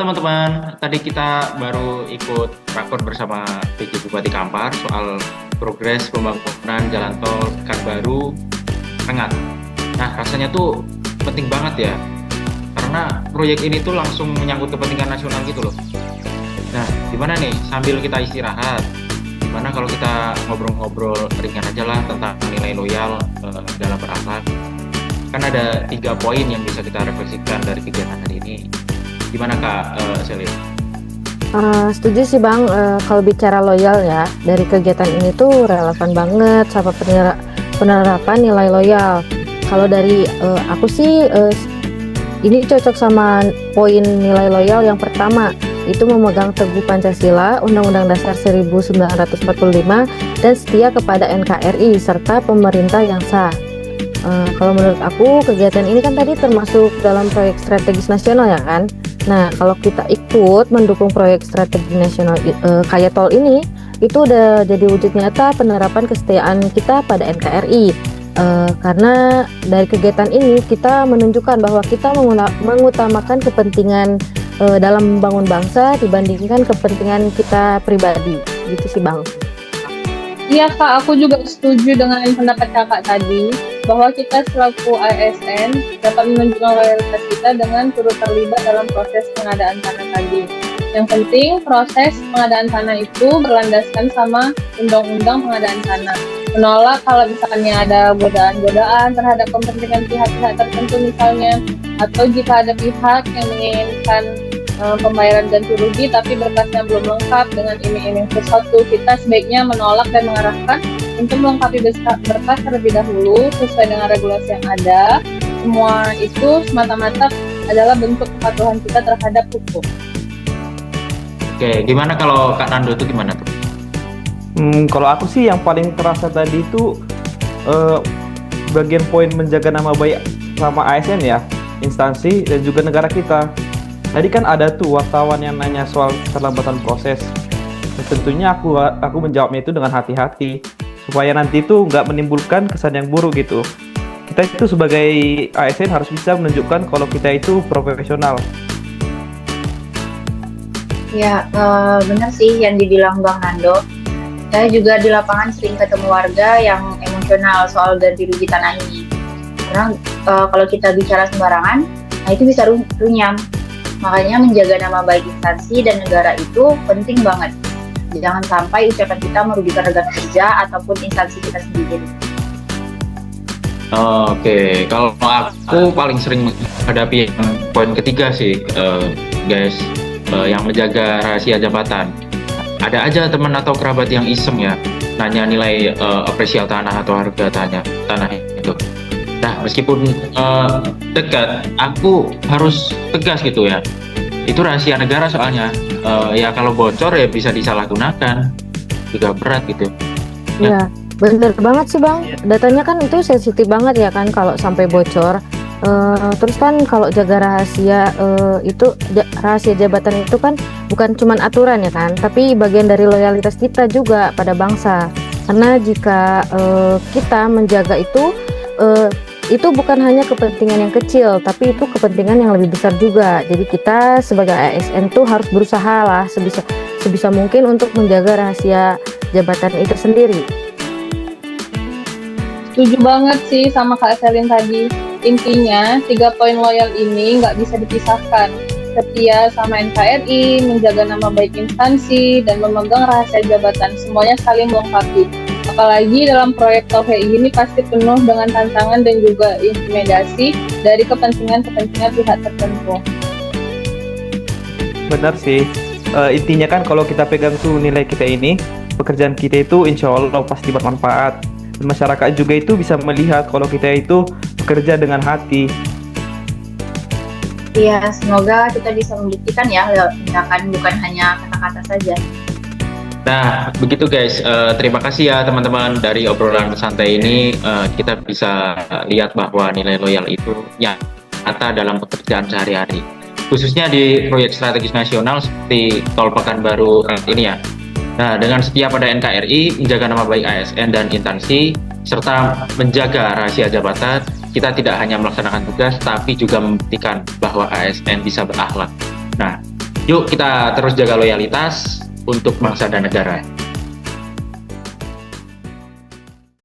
teman-teman, tadi kita baru ikut rakor bersama PJ Bupati Kampar soal progres pembangunan jalan tol Pekanbaru Rengat. Nah, rasanya tuh penting banget ya, karena proyek ini tuh langsung menyangkut kepentingan nasional gitu loh. Nah, gimana nih sambil kita istirahat? Gimana kalau kita ngobrol-ngobrol ringan aja lah tentang nilai loyal dalam berakhlak? Kan ada 3 poin yang bisa kita refleksikan dari kegiatan hari ini. Gimana Kak Selin? Setuju sih Bang, kalau bicara loyal ya, dari kegiatan ini tuh relevan banget sama penerapan nilai loyal. Kalau dari aku sih, ini cocok sama poin nilai loyal yang pertama, itu memegang teguh Pancasila, Undang-Undang Dasar 1945, dan setia kepada NKRI, serta pemerintah yang sah. Kalau menurut aku, kegiatan ini kan tadi termasuk dalam proyek strategis nasional ya kan? Nah, kalau kita ikut mendukung proyek strategi nasional kayak tol ini, itu udah jadi wujud nyata penerapan kesetiaan kita pada NKRI. Karena dari kegiatan ini kita menunjukkan bahwa kita mengutamakan kepentingan dalam membangun bangsa dibandingkan kepentingan kita pribadi. Gitu sih Bang. Iya Kak, aku juga setuju dengan pendapat Kakak tadi, bahwa kita selaku ASN dapat menunjukkan loyalitas kita dengan turut terlibat dalam proses pengadaan tanah tadi. Yang penting, proses pengadaan tanah itu berlandaskan sama undang-undang pengadaan tanah. Menolak kalau misalnya ada godaan-godaan terhadap kepentingan pihak-pihak tertentu misalnya, atau jika ada pihak yang menginginkan pembayaran ganti rugi tapi berkasnya belum lengkap dengan iming-iming sesuatu, kita sebaiknya menolak dan mengarahkan untuk melengkapi berkas terlebih dahulu sesuai dengan regulasi yang ada. Semua itu semata-mata adalah bentuk kepatuhan kita terhadap hukum. Oke, gimana kalau Kak Nando itu gimana tuh? Kalau aku sih yang paling terasa tadi itu bagian poin menjaga nama baik sama ASN ya, instansi dan juga negara kita. Tadi kan ada tuh wartawan yang nanya soal keterlambatan proses. Dan tentunya aku menjawabnya itu dengan hati-hati supaya nanti itu nggak menimbulkan kesan yang buruk gitu. Kita itu sebagai ASN harus bisa menunjukkan kalau kita itu profesional. Ya, benar sih yang dibilang Bang Nando. Saya juga di lapangan sering ketemu warga yang emosional soal ganti rugi tanah ini. Karena kalau kita bicara sembarangan, nah itu bisa runyam. Makanya menjaga nama baik instansi dan negara itu penting banget. Jangan sampai ucapan kita merugikan rekan kerja ataupun instansi kita sendiri. Oke, kalau aku paling sering menghadapi yang poin ketiga sih, guys, yang menjaga rahasia jabatan. Ada aja teman atau kerabat yang iseng ya, nanya nilai apresial tanah atau harga tanah itu. Nah, meskipun dekat, aku harus tegas gitu ya. Itu rahasia negara soalnya. Ya kalau bocor ya bisa disalahgunakan, juga berat gitu. Ya, bener banget sih Bang. Datanya kan itu sensitif banget ya kan kalau sampai bocor. Terus kan kalau jaga rahasia rahasia jabatan itu kan bukan cuman aturan ya kan, tapi bagian dari loyalitas kita juga pada bangsa. Karena jika kita menjaga itu bukan hanya kepentingan yang kecil, tapi itu kepentingan yang lebih besar juga. Jadi kita sebagai ASN tuh harus berusaha lah sebisa mungkin untuk menjaga rahasia jabatan itu sendiri. Setuju banget sih sama Kak Selin tadi. Intinya, 3 poin loyal ini nggak bisa dipisahkan. Setia sama NKRI, menjaga nama baik instansi, dan memegang rahasia jabatan. Semuanya saling melengkapi. Apalagi dalam proyek tol ini pasti penuh dengan tantangan dan juga intimidasi dari kepentingan-kepentingan pihak tertentu. Benar sih. Intinya kan kalau kita pegang tuh nilai kita ini, pekerjaan kita itu insya Allah pasti bermanfaat. Dan masyarakat juga itu bisa melihat kalau kita itu bekerja dengan hati. Iya, semoga kita bisa membuktikan ya lewat tindakan, bukan hanya kata-kata saja. Nah, begitu guys. Terima kasih ya teman-teman, dari obrolan santai ini kita bisa lihat bahwa nilai loyal itu nyata dalam pekerjaan sehari-hari. Khususnya di proyek strategis nasional seperti Tol Pekanbaru ini ya. Nah, dengan setia pada NKRI, menjaga nama baik ASN dan instansi, serta menjaga rahasia jabatan, kita tidak hanya melaksanakan tugas, tapi juga membuktikan bahwa ASN bisa berakhlak. Nah, Yuk kita terus jaga loyalitas untuk bangsa dan negara.